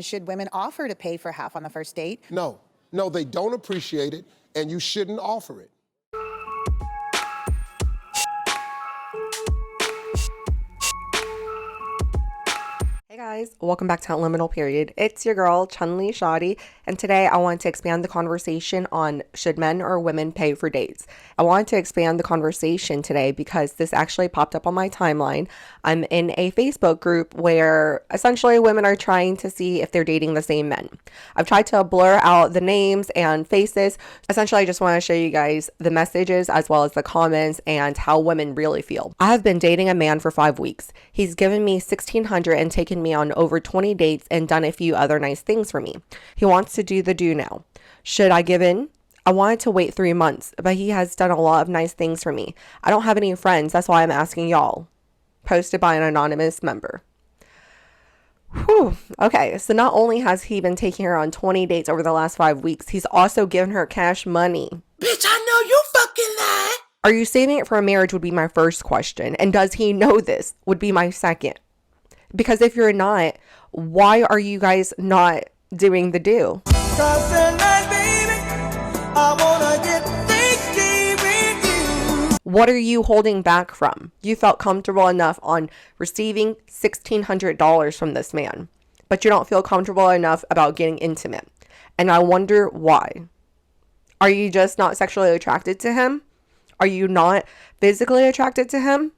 Should women offer to pay for half on the first date? No, they don't appreciate it, and you shouldn't offer it. Hey guys, welcome back to Liminal Period. It's your girl, Chun-Li Shoddy, and today I want to expand the conversation on should men or women pay for dates. I want to expand the conversation today because this actually popped up on my timeline. I'm in a Facebook group where essentially women are trying to see if they're dating the same men. I've tried to blur out the names and faces. Essentially, I just want to show you guys the messages as well as the comments and how women really feel. I have been dating a man for 5 weeks. He's given me $1,600 and taken me on over 20 dates and done a few other nice things for me. He wants to do the do now. Should I give in? I wanted to wait 3 months, but he has done a lot of nice things for me. I don't have any friends, that's why I'm asking y'all. Posted by an anonymous member. Whew. Okay, so not only has he been taking her on 20 dates over the last 5 weeks, he's also given her cash money. Bitch, I know you fucking lied. Are you saving it for a marriage would be my first question. And does he know this would be my second. Because if you're not, why are you guys not doing the do? What are you holding back from? You felt comfortable enough on receiving $1,600 from this man, but you don't feel comfortable enough about getting intimate. And I wonder why. Are you just not sexually attracted to him? Are you not physically attracted to him?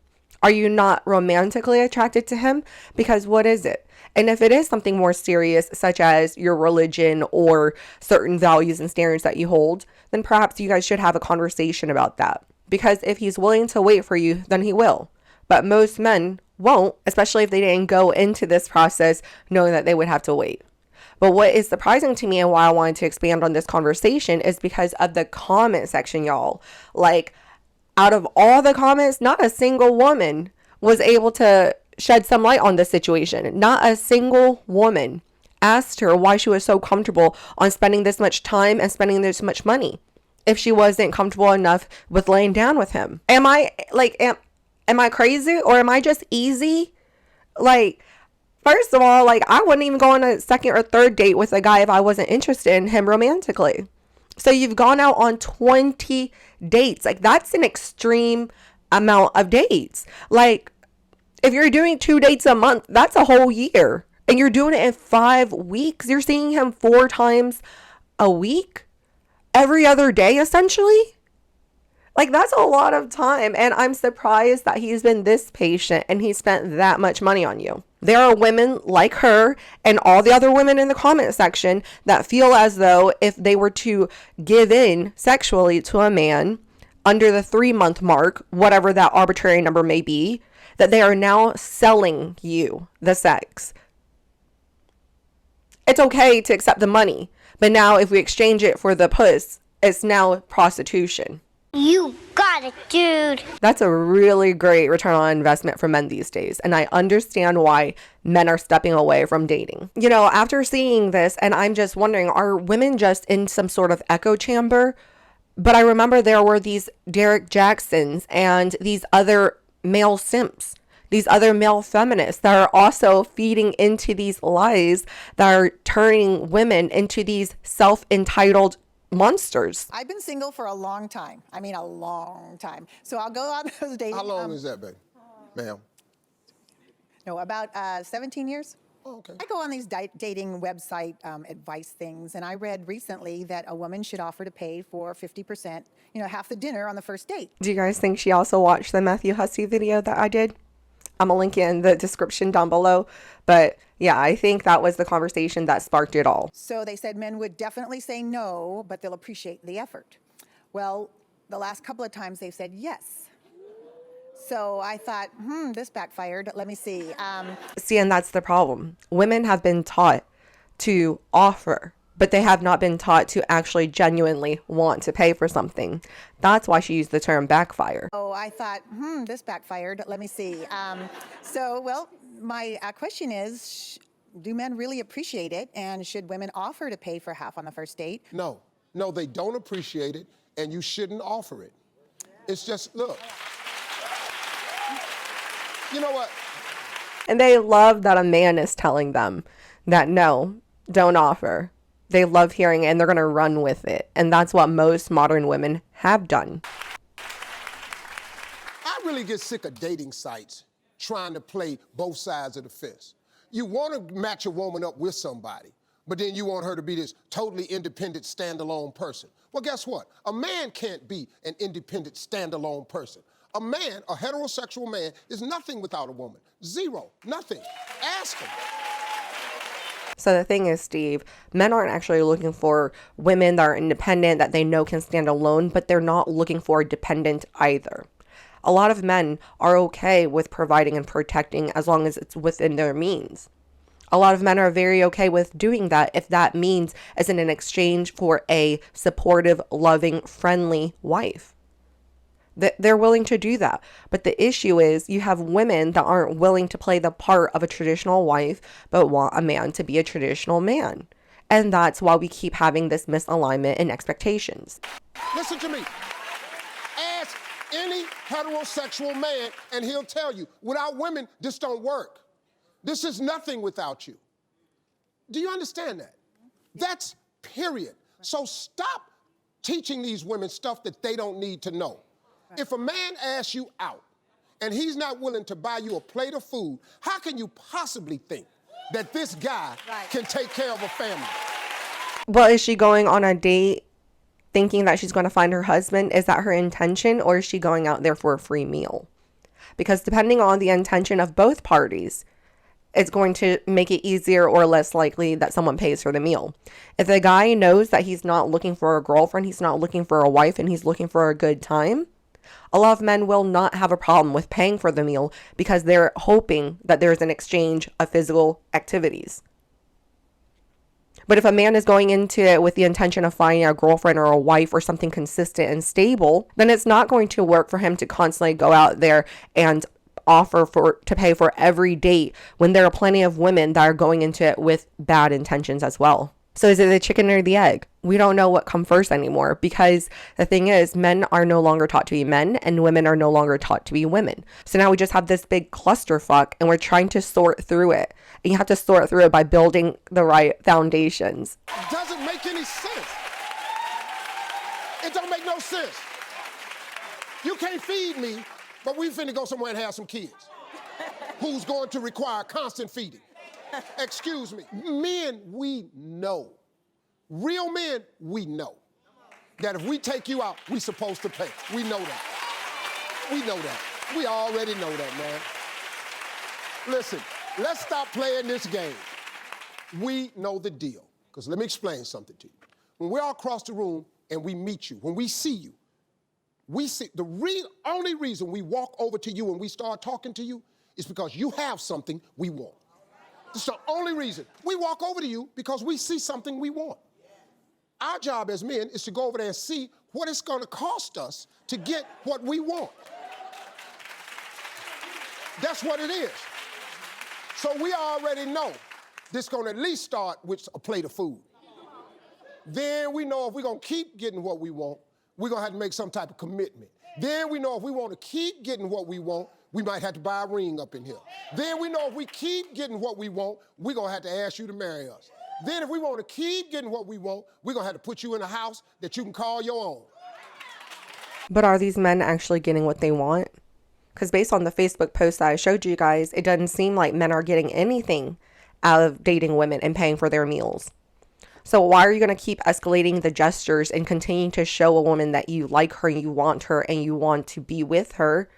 Are you not romantically attracted to him? Because what is it? And if it is something more serious, such as your religion or certain values and standards that you hold, then perhaps you guys should have a conversation about that. Because if he's willing to wait for you, then he will. But most men won't, especially if they didn't go into this process knowing that they would have to wait. But what is surprising to me and why I wanted to expand on this conversation is because of the comment section, y'all. Like, out of all the comments, not a single woman was able to shed some light on this situation. Not a single woman asked her why she was so comfortable on spending this much time and spending this much money if she wasn't comfortable enough with laying down with him. Am I crazy or am I just easy? Like, first of all, like, I wouldn't even go on a second or third date with a guy if I wasn't interested in him romantically. So you've gone out on 20 dates. Like, that's an extreme amount of dates. Like, if you're doing 2 dates a month, that's a whole year. And you're doing it in 5 weeks. You're seeing him 4 times a week, every other day, essentially. Like, that's a lot of time. And I'm surprised that he's been this patient and he spent that much money on you. There are women like her and all the other women in the comment section that feel as though if they were to give in sexually to a man under the 3-month mark, whatever that arbitrary number may be, that they are now selling you the sex. It's okay to accept the money, but now if we exchange it for the puss, it's now prostitution. You got it, dude. That's a really great return on investment for men these days. And I understand why men are stepping away from dating. You know, after seeing this, and I'm just wondering, are women just in some sort of echo chamber? But I remember there were these Derek Jacksons and these other male simps, these other male feminists that are also feeding into these lies that are turning women into these self-entitled monsters. I've been single for a long time. I mean, a long time. So I'll go on those dates. How long is that, babe? Ma'am? No, about 17 years. Oh, okay. I go on these dating website advice things, and I read recently that a woman should offer to pay for 50%, half the dinner on the first date. Do you guys think she also watched the Matthew Hussey video that I did? I'm going to link it in the description down below. But yeah, I think that was the conversation that sparked it all. So they said men would definitely say no, but they'll appreciate the effort. Well, the last couple of times they've said yes. So I thought, this backfired. Let me see. See, and that's the problem. Women have been taught to offer, but they have not been taught to actually genuinely want to pay for something. That's why she used the term backfire. Oh, I thought, this backfired. Let me see. My question is, do men really appreciate it? And should women offer to pay for half on the first date? No, they don't appreciate it, and you shouldn't offer it. It's just, look. You know what? And they love that a man is telling them that no, don't offer. They love hearing it and they're going to run with it. And that's what most modern women have done. I really get sick of dating sites trying to play both sides of the fence. You want to match a woman up with somebody, but then you want her to be this totally independent, standalone person. Well, guess what? A man can't be an independent, standalone person. A man, a heterosexual man, is nothing without a woman. Zero, nothing. Ask him. So the thing is, Steve, men aren't actually looking for women that are independent, that they know can stand alone, but they're not looking for a dependent either. A lot of men are okay with providing and protecting as long as it's within their means. A lot of men are very okay with doing that if that means as in exchange for a supportive, loving, friendly wife. They're willing to do that. But the issue is you have women that aren't willing to play the part of a traditional wife, but want a man to be a traditional man. And that's why we keep having this misalignment in expectations. Listen to me. Ask any heterosexual man and he'll tell you, without women, this don't work. This is nothing without you. Do you understand that? That's period. So stop teaching these women stuff that they don't need to know. If a man asks you out and he's not willing to buy you a plate of food, how can you possibly think that this guy can take care of a family? Well, is she going on a date thinking that she's going to find her husband? Is that her intention, or is she going out there for a free meal? Because depending on the intention of both parties, it's going to make it easier or less likely that someone pays for the meal. If the guy knows that he's not looking for a girlfriend, he's not looking for a wife, and he's looking for a good time, a lot of men will not have a problem with paying for the meal because they're hoping that there's an exchange of physical activities. But if a man is going into it with the intention of finding a girlfriend or a wife or something consistent and stable, then it's not going to work for him to constantly go out there and offer to pay for every date when there are plenty of women that are going into it with bad intentions as well. So is it the chicken or the egg? We don't know what comes first anymore, because the thing is, men are no longer taught to be men and women are no longer taught to be women. So now we just have this big clusterfuck and we're trying to sort through it. And you have to sort through it by building the right foundations. It doesn't make any sense. It don't make no sense. You can't feed me, but we finna go somewhere and have some kids. Who's going to require constant feeding? Excuse me. Men, we know. Real men, we know that if we take you out, we supposed to pay. We know that. We know that. We already know that, man. Listen, let's stop playing this game. We know the deal. Because let me explain something to you. When we're all across the room and we meet you, when we see you, we see the only reason we walk over to you and we start talking to you is because you have something we want. It's the only reason. We walk over to you because we see something we want. Our job as men is to go over there and see what it's going to cost us to get what we want. That's what it is. So we already know this is going to at least start with a plate of food. Then we know if we're going to keep getting what we want, we're going to have to make some type of commitment. Then we know if we want to keep getting what we want, we might have to buy a ring up in here. Then we know if we keep getting what we want, we're going to have to ask you to marry us. Then if we want to keep getting what we want, we're going to have to put you in a house that you can call your own. But are these men actually getting what they want? Because based on the Facebook post that I showed you guys, it doesn't seem like men are getting anything out of dating women and paying for their meals. So why are you going to keep escalating the gestures and continuing to show a woman that you like her, you want her, and you want to be with her,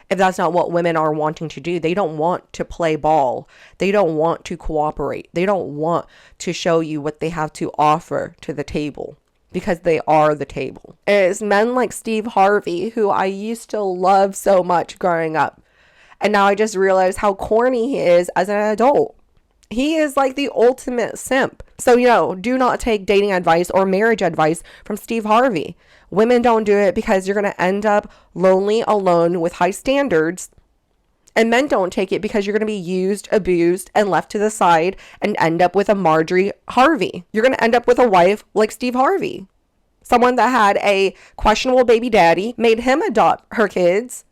if that's not what women are wanting to do? They don't want to play ball. They don't want to cooperate. They don't want to show you what they have to offer to the table, because they are the table. It's men like Steve Harvey, who I used to love so much growing up. And now I just realize how corny he is as an adult. He is like the ultimate simp. So, do not take dating advice or marriage advice from Steve Harvey. Women don't do it because you're going to end up lonely, alone, with high standards. And men don't take it because you're going to be used, abused, and left to the side and end up with a Marjorie Harvey. You're going to end up with a wife like Steve Harvey. Someone that had a questionable baby daddy, made him adopt her kids,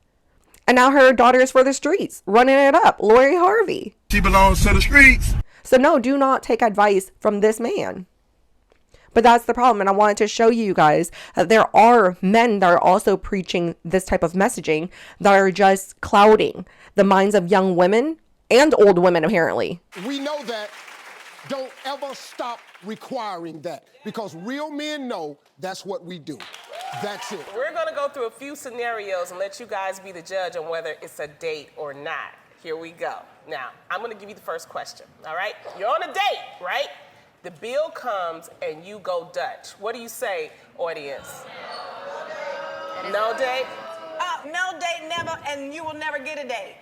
and now her daughter is for the streets, running it up. Lori Harvey. She belongs to the streets. So no, do not take advice from this man. But that's the problem. And I wanted to show you guys that there are men that are also preaching this type of messaging that are just clouding the minds of young women and old women, apparently. We know that. Don't ever stop requiring that, because real men know that's what we do. That's it. We're gonna go through a few scenarios and let you guys be the judge on whether it's a date or not. Here we go. Now, I'm gonna give you the first question, all right? You're on a date, right? The bill comes and you go Dutch. What do you say, audience? No date? No date, never, and you will never get a date.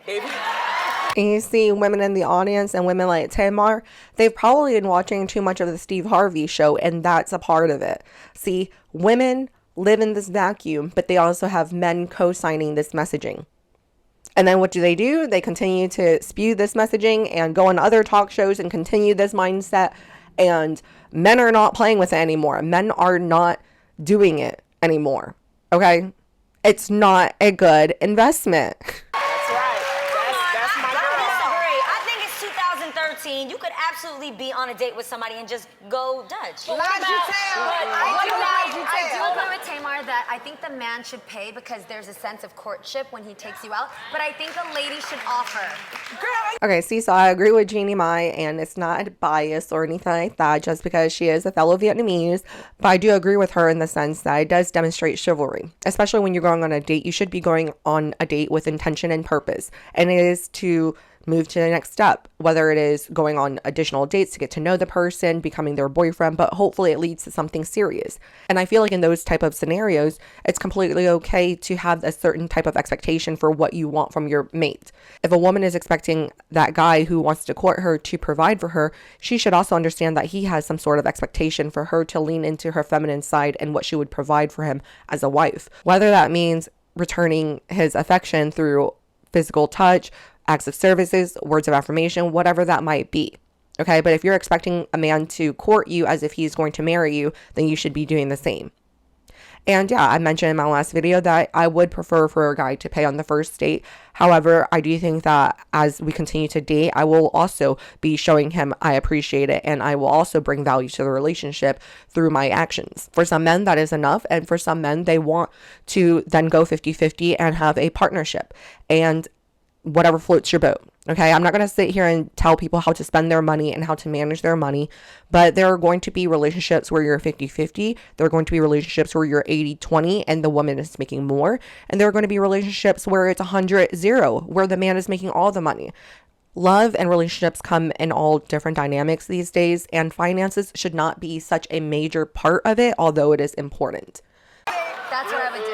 And you see women in the audience and women like Tamar, they've probably been watching too much of the Steve Harvey show, and that's a part of it. See, women live in this vacuum, but they also have men co-signing this messaging. And then what do? They continue to spew this messaging and go on other talk shows and continue this mindset. And men are not playing with it anymore. Men are not doing it anymore. Okay? It's not a good investment. That's right. That's my I girl. disagree. I think it's 2013. You could absolutely be on a date with somebody and just go Dutch. I do agree with Tamar that I think the man should pay because there's a sense of courtship when he takes you out, but I think a lady should offer. Okay, see, so I agree with Jeannie Mai, and it's not bias or anything like that just because she is a fellow Vietnamese, but I do agree with her in the sense that it does demonstrate chivalry. Especially when you're going on a date, you should be going on a date with intention and purpose, and it is to move to the next step, whether it is going on additional dates to get to know the person, becoming their boyfriend, but hopefully it leads to something serious. And I feel like in those type of scenarios, it's completely okay to have a certain type of expectation for what you want from your mate. If a woman is expecting that guy who wants to court her to provide for her, she should also understand that he has some sort of expectation for her to lean into her feminine side and what she would provide for him as a wife. Whether that means returning his affection through physical touch, acts of services, words of affirmation, whatever that might be. Okay, but if you're expecting a man to court you as if he's going to marry you, then you should be doing the same. And yeah, I mentioned in my last video that I would prefer for a guy to pay on the first date. However, I do think that as we continue to date, I will also be showing him I appreciate it, and I will also bring value to the relationship through my actions. For some men, that is enough. And for some men, they want to then go 50-50 and have a partnership. And whatever floats your boat. Okay, I'm not going to sit here and tell people how to spend their money and how to manage their money, but there are going to be relationships where you're 50-50. There are going to be relationships where you're 80-20 and the woman is making more. And there are going to be relationships where it's 100-0, where the man is making all the money. Love and relationships come in all different dynamics these days, and finances should not be such a major part of it, although it is important. That's what I would do.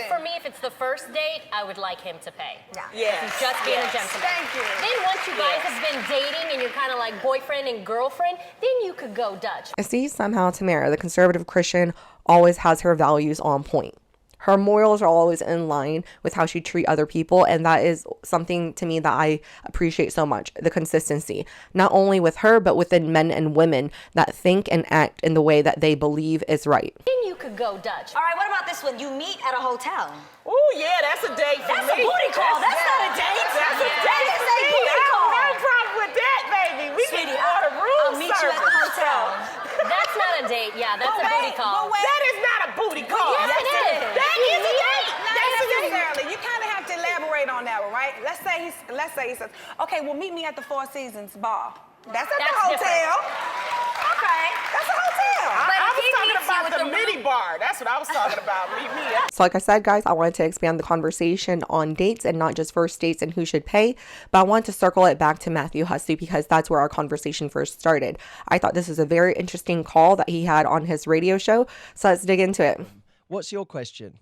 For me, if it's the first date, I would like him to pay. Yes. He's just being a gentleman. Thank you. Then once you guys have been dating and you're kind of like boyfriend and girlfriend, then you could go Dutch. I see somehow Tamara, the conservative Christian, always has her values on point. Her morals are always in line with how she treats other people, and that is something to me that I appreciate so much, the consistency. Not only with her, but within men and women that think and act in the way that they believe is right. Then you could go Dutch. All right, what about this one? You meet at a hotel. Oh yeah, that's a date for That's me. a booty call. That's not a date. That's a Yeah. date That for is a me. booty I call. have no problem with that, baby. We Sweetie, can order room I'll meet you at the service. hotel. That's not a date. Yeah, that's a booty call. That is not a booty call. Yes, it is. That is a date. Not necessarily. You kind of have to elaborate on that one, right? Let's say he says, okay, well, meet me at the Four Seasons bar. That's at the That's hotel. different. Okay, that's a hotel. I if he was talking meets you about with the the mini bar. That's what I was talking about. Meet me at So like I said, guys, I wanted to expand the conversation on dates and not just first dates and who should pay, but I want to circle it back to Matthew Hussey because that's where our conversation first started. I thought this was a very interesting call that he had on his radio show, so let's dig into it. What's your question?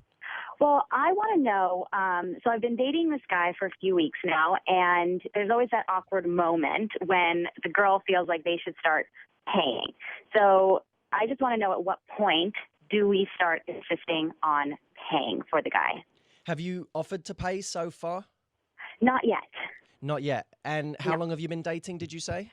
Well, I want to know, so I've been dating this guy for a few weeks now, and there's always that awkward moment when the girl feels like they should start paying. So I just want to know at what point do we start insisting on paying for the guy? Have you offered to pay so far? Not yet. Not yet. And how long have you been dating, did you say?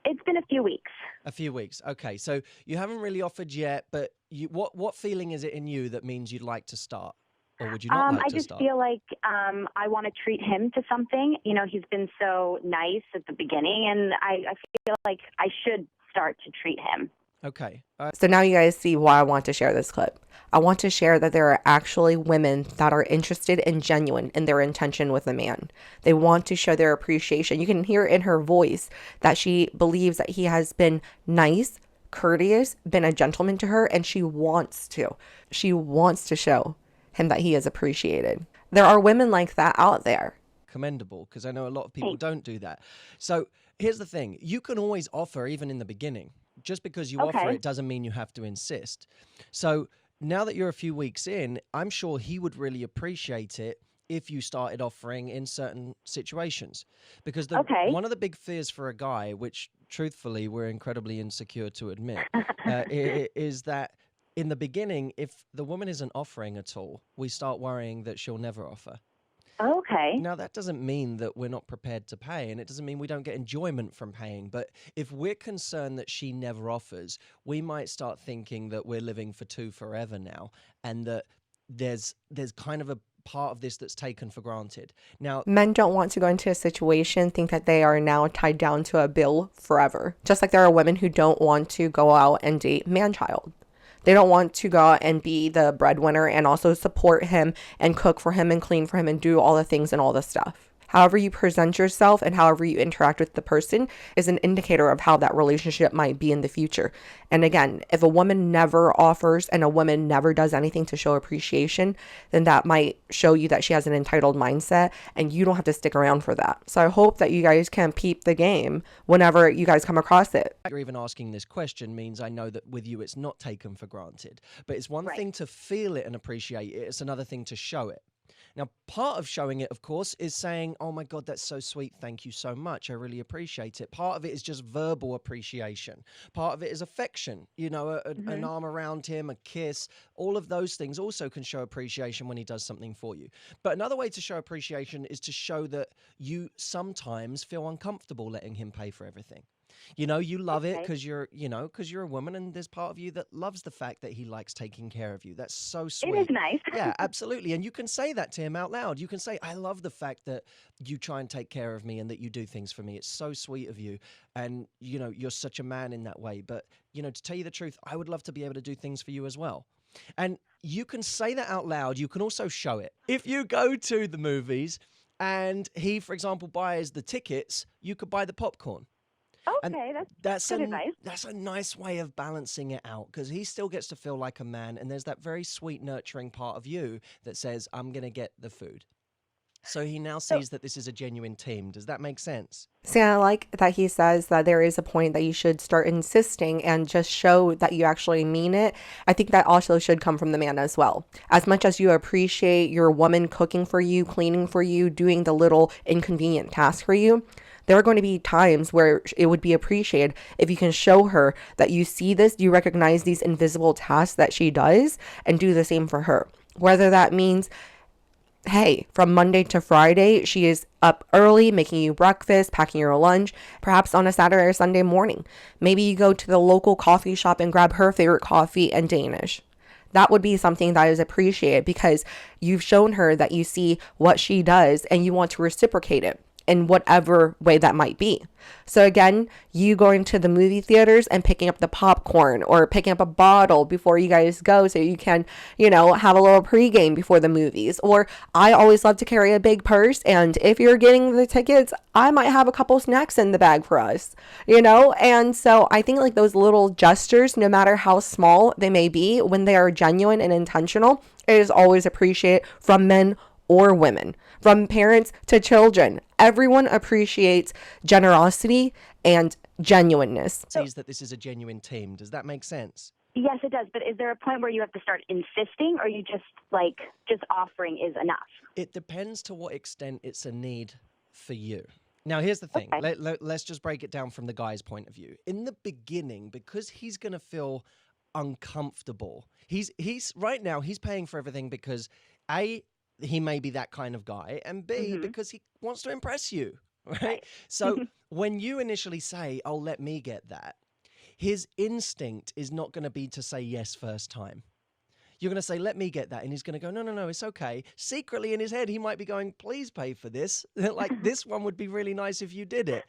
It's been a few weeks. A few weeks. Okay, so you haven't really offered yet, but what feeling is it in you that means you'd like to start? Or would you not like I to just start? feel like I want to treat him to something. You know, he's been so nice at the beginning, and I feel like I should start to treat him. Okay. So now you guys see why I want to share this clip. I want to share that there are actually women that are interested and genuine in their intention with a man. They want to show their appreciation. You can hear in her voice that she believes that he has been nice, courteous, been a gentleman to her, and she wants to. She wants to show him that he is appreciated. There are women like that out there. Commendable, because I know a lot of people don't do that. So here's the thing. You can always offer even in the beginning. Just because you offer it doesn't mean you have to insist. So now that you're a few weeks in, I'm sure he would really appreciate it if you started offering in certain situations. Because one of the big fears for a guy, which truthfully we're incredibly insecure to admit, is that in the beginning, if the woman isn't offering at all, we start worrying that she'll never offer. Okay. Now, that doesn't mean that we're not prepared to pay, and it doesn't mean we don't get enjoyment from paying. But if we're concerned that she never offers, we might start thinking that we're living for two forever now, and that there's kind of a part of this that's taken for granted. Now, Men don't want to go into a situation, think that they are now tied down to a bill forever. Just like there are women who don't want to go out and date man-child. They don't want to go out and be the breadwinner and also support him and cook for him and clean for him and do all the things and all the stuff. However you present yourself and however you interact with the person is an indicator of how that relationship might be in the future. And again, if a woman never offers and a woman never does anything to show appreciation, then that might show you that she has an entitled mindset and you don't have to stick around for that. So I hope that you guys can peep the game whenever you guys come across it. you're even asking this question means I know that with you it's not taken for granted. But it's one thing to feel it and appreciate it. It's another thing to show it. Now, part of showing it, of course, is saying, oh my God, that's so sweet. Thank you so much. I really appreciate it. Part of it is just verbal appreciation. Part of it is affection, you know, an arm around him, a kiss. All of those things also can show appreciation when he does something for you. But another way to show appreciation is to show that you sometimes feel uncomfortable letting him pay for everything. You know, you love it because you're a woman, and there's part of you that loves the fact that he likes taking care of you. That's so sweet. It is nice. Yeah, absolutely. And you can say that to him out loud. You can say, I love the fact that you try and take care of me and that you do things for me. It's so sweet of you. And, you know, you're such a man in that way. But, you know, to tell you the truth, I would love to be able to do things for you as well. And you can say that out loud. You can also show it. If you go to the movies and he, for example, buys the tickets, you could buy the popcorn. Okay, that's good advice. That's a nice way of balancing it out because he still gets to feel like a man, and there's that very sweet, nurturing part of you that says, I'm going to get the food. So he now sees that this is a genuine team. Does that make sense? See, I like that he says that there is a point that you should start insisting and just show that you actually mean it. I think that also should come from the man as well. As much as you appreciate your woman cooking for you, cleaning for you, doing the little inconvenient task for you, there are going to be times where it would be appreciated if you can show her that you see this, you recognize these invisible tasks that she does, and do the same for her. Whether that means, hey, from Monday to Friday, she is up early, making you breakfast, packing your lunch, perhaps on a Saturday or Sunday morning. Maybe you go to the local coffee shop and grab her favorite coffee and Danish. That would be something that is appreciated because you've shown her that you see what she does and you want to reciprocate it in whatever way that might be. So again, you going to the movie theaters and picking up the popcorn or picking up a bottle before you guys go so you can, you know, have a little pregame before the movies. Or I always love to carry a big purse, and if you're getting the tickets, I might have a couple snacks in the bag for us, you know? And so I think like those little gestures, no matter how small they may be, when they are genuine and intentional, it is always appreciated from men or women, from parents to children. Everyone appreciates generosity and genuineness. Sees that this is a genuine team. Does that make sense? Yes, it does. But is there a point where you have to start insisting, or you just offering is enough? It depends to what extent it's a need for you. Now, here's the thing. Let's just break it down from the guy's point of view. In the beginning, because he's going to feel uncomfortable, he's right now, he's paying for everything because A, he may be that kind of guy, and B, because he wants to impress you, right? So when you initially say, oh, let me get that, his instinct is not going to be to say yes first time. You're going to say, let me get that. And he's going to go, no, no, no, it's okay. Secretly in his head, he might be going, please pay for this. Like, this one would be really nice if you did it.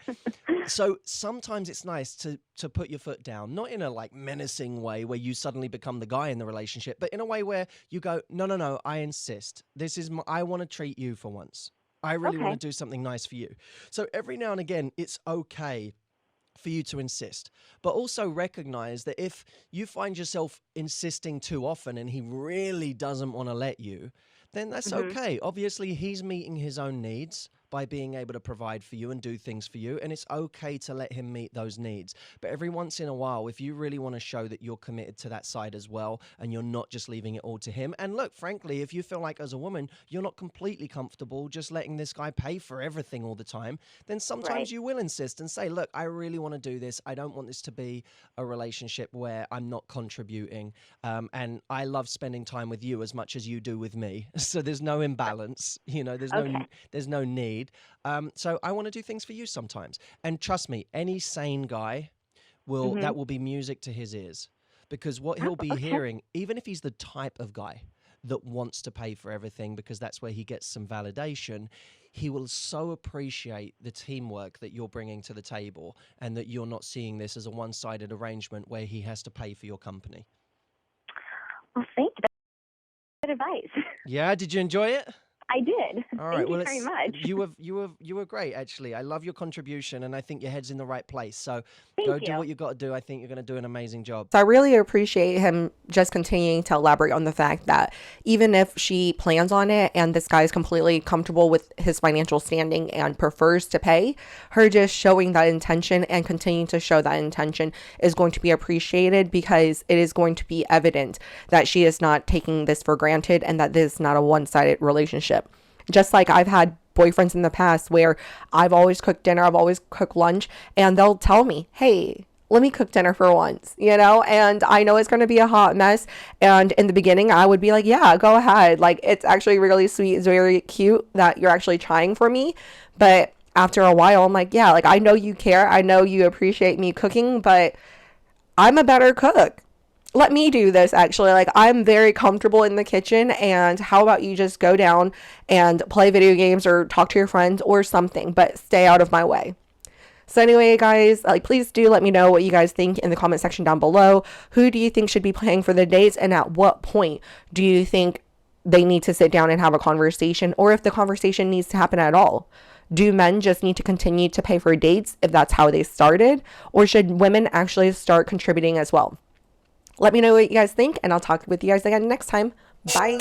So sometimes it's nice to put your foot down, not in a like menacing way where you suddenly become the guy in the relationship, but in a way where you go, no, no, no, I insist. I want to treat you for once. I really want to do something nice for you. So every now and again, it's okay for you to insist, but also recognize that if you find yourself insisting too often and he really doesn't want to let you, then that's okay. Obviously, he's meeting his own needs by being able to provide for you and do things for you, and it's okay to let him meet those needs. But every once in a while, if you really want to show that you're committed to that side as well, and you're not just leaving it all to him, and look, frankly, if you feel like as a woman, you're not completely comfortable just letting this guy pay for everything all the time, then sometimes you will insist and say, look, I really want to do this. I don't want this to be a relationship where I'm not contributing, and I love spending time with you as much as you do with me. So there's no imbalance, you know, there's no need. So I want to do things for you sometimes. And trust me, any sane guy that will be music to his ears, because what he'll be hearing, even if he's the type of guy that wants to pay for everything because that's where he gets some validation, he will so appreciate the teamwork that you're bringing to the table and that you're not seeing this as a one-sided arrangement where he has to pay for your company. Well, thank you. That's good advice. Yeah, did you enjoy it? I did. All right. Thank Well, you very much. You were great, actually. I love your contribution, and I think your head's in the right place. So Thank go you. do what you got to do. I think you're going to do an amazing job. So I really appreciate him just continuing to elaborate on the fact that even if she plans on it and this guy is completely comfortable with his financial standing and prefers to pay, her just showing that intention and continuing to show that intention is going to be appreciated, because it is going to be evident that she is not taking this for granted and that this is not a one-sided relationship. Just like I've had boyfriends in the past where I've always cooked dinner, I've always cooked lunch, and they'll tell me, hey, let me cook dinner for once, you know, and I know it's going to be a hot mess. And in the beginning, I would be like, yeah, go ahead. Like, it's actually really sweet. It's very cute that you're actually trying for me. But after a while, I'm like, yeah, like, I know you care. I know you appreciate me cooking, but I'm a better cook. Let me do this, actually. Like, I'm very comfortable in the kitchen, and how about you just go down and play video games or talk to your friends or something, but stay out of my way. So anyway, guys, like, please do let me know what you guys think in the comment section down below. Who do you think should be paying for the dates, and at what point do you think they need to sit down and have a conversation, or if the conversation needs to happen at all? Do men just need to continue to pay for dates if that's how they started, or should women actually start contributing as well? Let me know what you guys think, and I'll talk with you guys again next time. Bye.